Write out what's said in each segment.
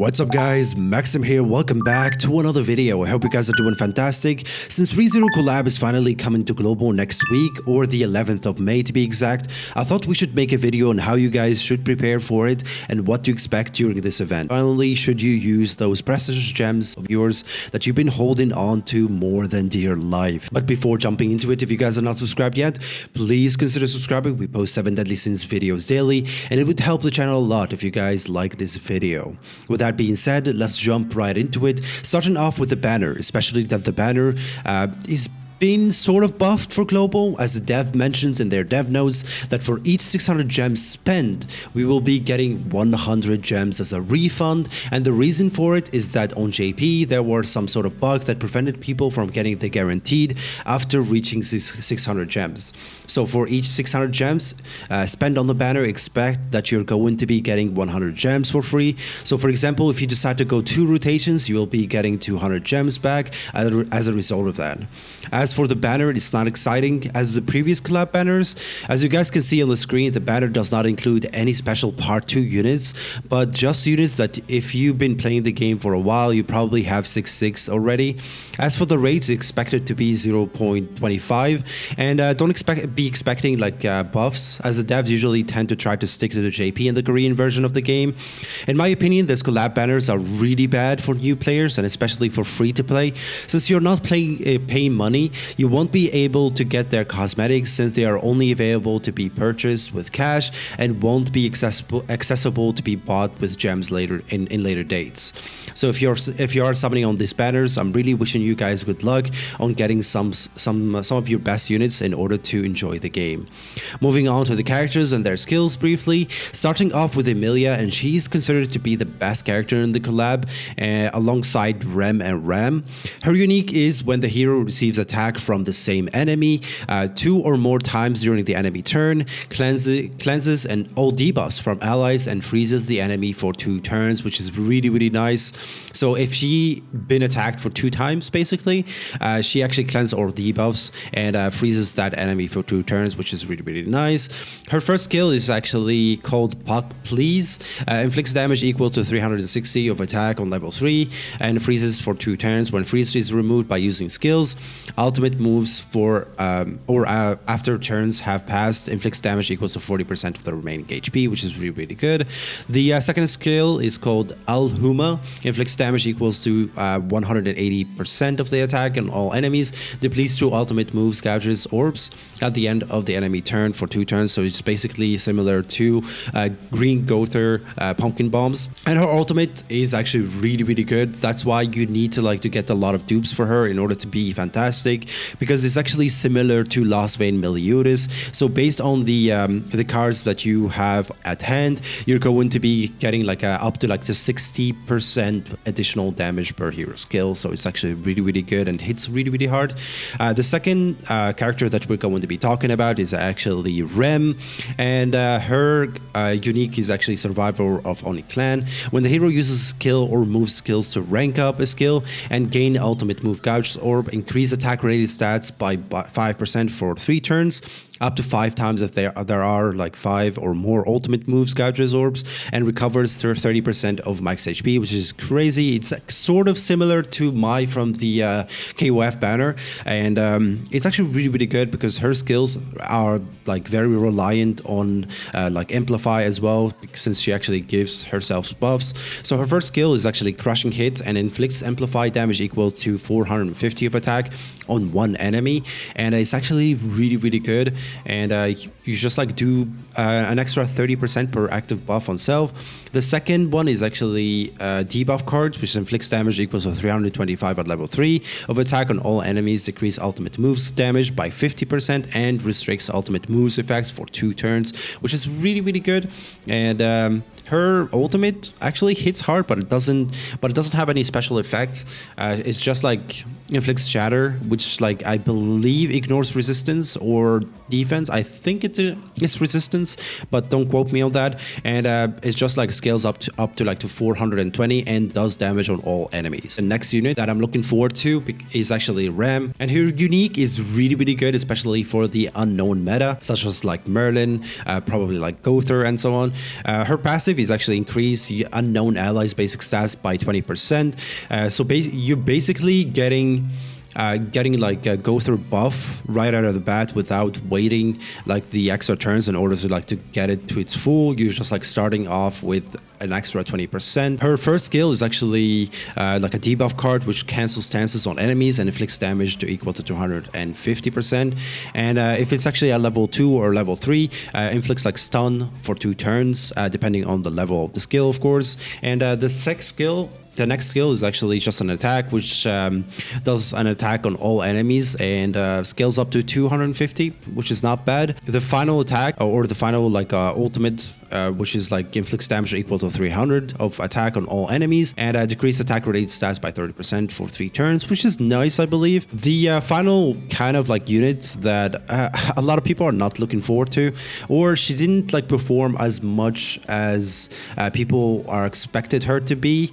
What's up guys, Maxim here, welcome back to another video. I hope you guys are doing fantastic. Since ReZero Collab is finally coming to global next week, or the 11th of May to be exact, I thought we should make a video on how you guys should prepare for it and what to expect during this event. Finally, should you use those precious gems of yours that you've been holding on to more than dear life. But before jumping into it, if you guys are not subscribed yet, please consider subscribing. We post 7 Deadly Sins videos daily, and it would help the channel a lot if you guys like this video. With that being said, let's jump right into it, starting off with the banner, especially that the banner is been sort of buffed for global, as the dev mentions in their dev notes that for each 600 gems spent, we will be getting 100 gems as a refund. And the reason for it is that on JP there were some sort of bug that prevented people from getting the guaranteed after reaching 600 gems. So for each 600 gems spent on the banner, expect that you're going to be getting 100 gems for free. So for example, if you decide to go 2 rotations, you will be getting 200 gems back as a result of that. As for the banner, it's not exciting as the previous collab banners. As you guys can see on the screen, the banner does not include any special part 2 units, but just units that if you've been playing the game for a while, you probably have 6.6 already. As for the rates, expect it to be 0.25, and don't be expecting like buffs, as the devs usually tend to try to stick to the JP and the Korean version of the game. In my opinion, these collab banners are really bad for new players and especially for free to play, since you're not paying money. You won't be able to get their cosmetics since they are only available to be purchased with cash and won't be accessible to be bought with gems later in later dates. So if you are summoning on these banners, I'm really wishing you guys good luck on getting some of your best units in order to enjoy the game. Moving on to the characters and their skills briefly, starting off with Emilia, and she's considered to be the best character in the collab alongside Rem and Ram. Her unique is when the hero receives attack from the same enemy 2 or more times during the enemy turn, cleanses and all debuffs from allies, and freezes the enemy for 2 turns, which is really nice. So if she been attacked for 2 times, basically she actually cleanses all debuffs and freezes that enemy for 2 turns, which is really nice. Her first skill is actually called Puck Please, inflicts damage equal to 360 of attack on level 3 and freezes for 2 turns. When freeze is removed by using skills, ultimate moves for after turns have passed, inflicts damage equals to 40% of the remaining HP, which is really good. The second skill is called Al Huma, inflicts damage equals to 180% of the attack on all enemies, depletes through ultimate moves, gouges orbs at the end of the enemy turn for 2 turns. So it's basically similar to Green Gother pumpkin bombs, and her ultimate is actually really good. That's why you need to get a lot of dupes for her in order to be fantastic, because it's actually similar to Lost Vein Meliodas. So based on the cards that you have at hand, you're going to be getting up to the 60% additional damage per hero skill. So it's actually really good and hits really hard. The second character that we're going to be talking about is actually Rem, and her unique is actually Survivor of Oni Clan. When the hero uses skill or move skills to rank up a skill and gain ultimate move gouge orb, increase attack related stats by 5% for 3 turns, up to 5 times if there are 5 or more ultimate moves gouges orbs, and recovers 30% of max HP, which is crazy. It's sort of similar to Mai from the KOF banner, and it's actually really good because her skills are very reliant on Amplify as well, since she actually gives herself buffs. So her first skill is actually Crushing Hit, and inflicts Amplify damage equal to 450 of attack on 1 enemy, and it's actually really good. And you just do an extra 30% per active buff on self. The second one is actually debuff cards, which inflicts damage equals to 325 at level 3 of attack on all enemies, decrease ultimate moves damage by 50%, and restricts ultimate moves effects for 2 turns, which is really good. And her ultimate actually hits hard, but it doesn't have any special effect. It's just inflicts shatter, which I believe ignores resistance or defense. I think it's resistance, but don't quote me on that. And it's just like scales up to like to 420 and does damage on all enemies. The next unit that I'm looking forward to is actually Ram, and her unique is really good, especially for the unknown meta, such as like Merlin, probably like Gother and so on. Her passive is actually increase the unknown allies basic stats by 20%. So you're basically getting like a Gother buff right out of the bat without waiting like the extra turns in order to like to get it to its full. You're just like starting off with an extra 20%. Her first skill is actually like a debuff card which cancels stances on enemies and inflicts damage to equal to 250%. And if it's actually a level 2 or level 3, inflicts like stun for 2 turns depending on the level of the skill, of course. And the next skill is actually just an attack, which does an attack on all enemies and scales up to 250, which is not bad. The final attack, or the final like ultimate, which is like inflicts damage equal to 300 of attack on all enemies and decrease attack related stats by 30% for 3 turns, which is nice, I believe. The final kind of like unit that a lot of people are not looking forward to, or she didn't like perform as much as people are expected her to be,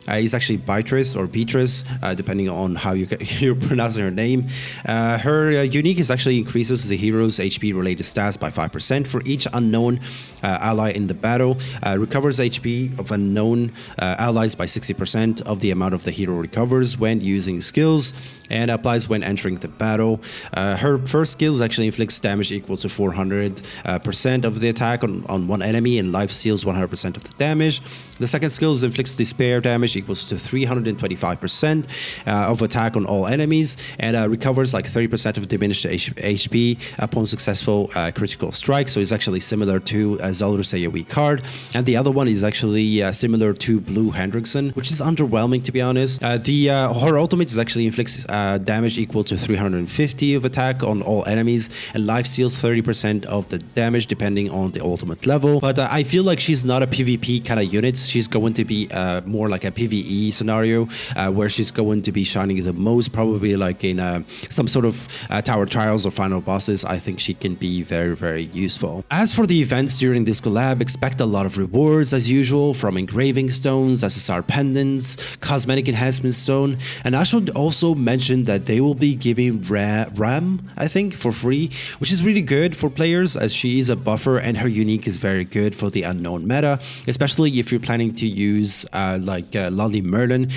is actually Beatrice or Beatrice, depending on how you're pronouncing her name. Her unique is actually increases the hero's HP related stats by 5% for each unknown ally in the battle, recovers HP of unknown allies by 60% of the amount of the hero recovers when using skills, and applies when entering the battle. Her first skill actually inflicts damage equal to 400% of the attack on one enemy and life steals 100% of the damage. The second skill inflicts despair damage equals to 325% of attack on all enemies and recovers like 30% of diminished HP upon successful critical strike. So it's actually similar to Zeldris AoE card. And the other one is actually similar to Blue Hendrickson, which is underwhelming, to be honest. Her ultimate is actually inflicts damage equal to 350 of attack on all enemies and life steals 30% of the damage depending on the ultimate level. But I feel like she's not a PvP kind of unit. She's going to be more like a PvE scenario where she's going to be shining the most, probably like in some sort of tower trials or final bosses. I think she can be very useful. As for the events during this collab, expect a lot of rewards as usual, from engraving stones, SSR pendants, cosmetic enhancement stone, and I should also mention that they will be giving Ram, I think, for free, which is really good for players as she is a buffer and her unique is very good for the unknown meta, especially if you're planning to use like Lonely Merlin.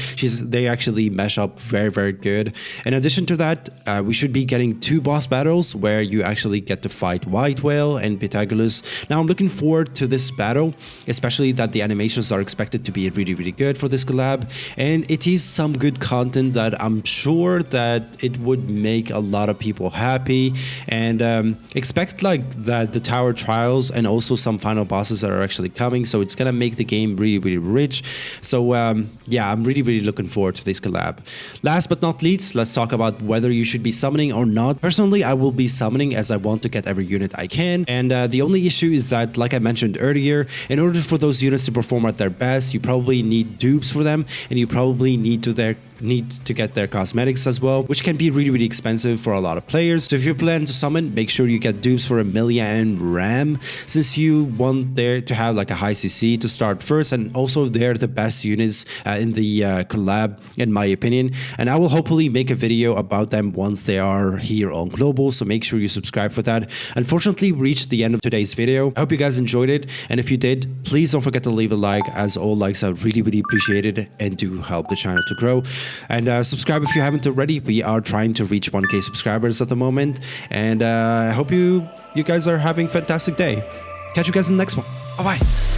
They actually mesh up very good. In addition to that, we should be getting 2 boss battles where you actually get to fight White Whale and Pythagoras. Now I'm looking forward to this battle, especially that the animations are expected to be really good for this collab, and it is some good content that I'm sure that it would make a lot of people happy. And expect like that the tower trials and also some final bosses that are actually coming, so it's gonna make the game really rich. So yeah, I'm really looking forward to this collab. Last but not least, let's talk about whether you should be summoning or not. Personally, I will be summoning as I want to get every unit I can, and the only issue is that, like I mentioned earlier, in order for those units to perform at their best, you probably need dupes for them, and you probably need to get their cosmetics as well, which can be really expensive for a lot of players. So if you plan to summon, make sure you get dupes for Emilia and Ram, since you want there to have like a high CC to start first, and also they're the best units in the collab in my opinion. And I will hopefully make a video about them once they are here on global, so make sure you subscribe for that. Unfortunately, we reached the end of today's video. I hope you guys enjoyed it, and if you did, please don't forget to leave a like, as all likes are really appreciated and do help the channel to grow. And subscribe if you haven't already. We are trying to reach 1K subscribers at the moment, and I hope you guys are having a fantastic day. Catch you guys in the next one. Bye bye.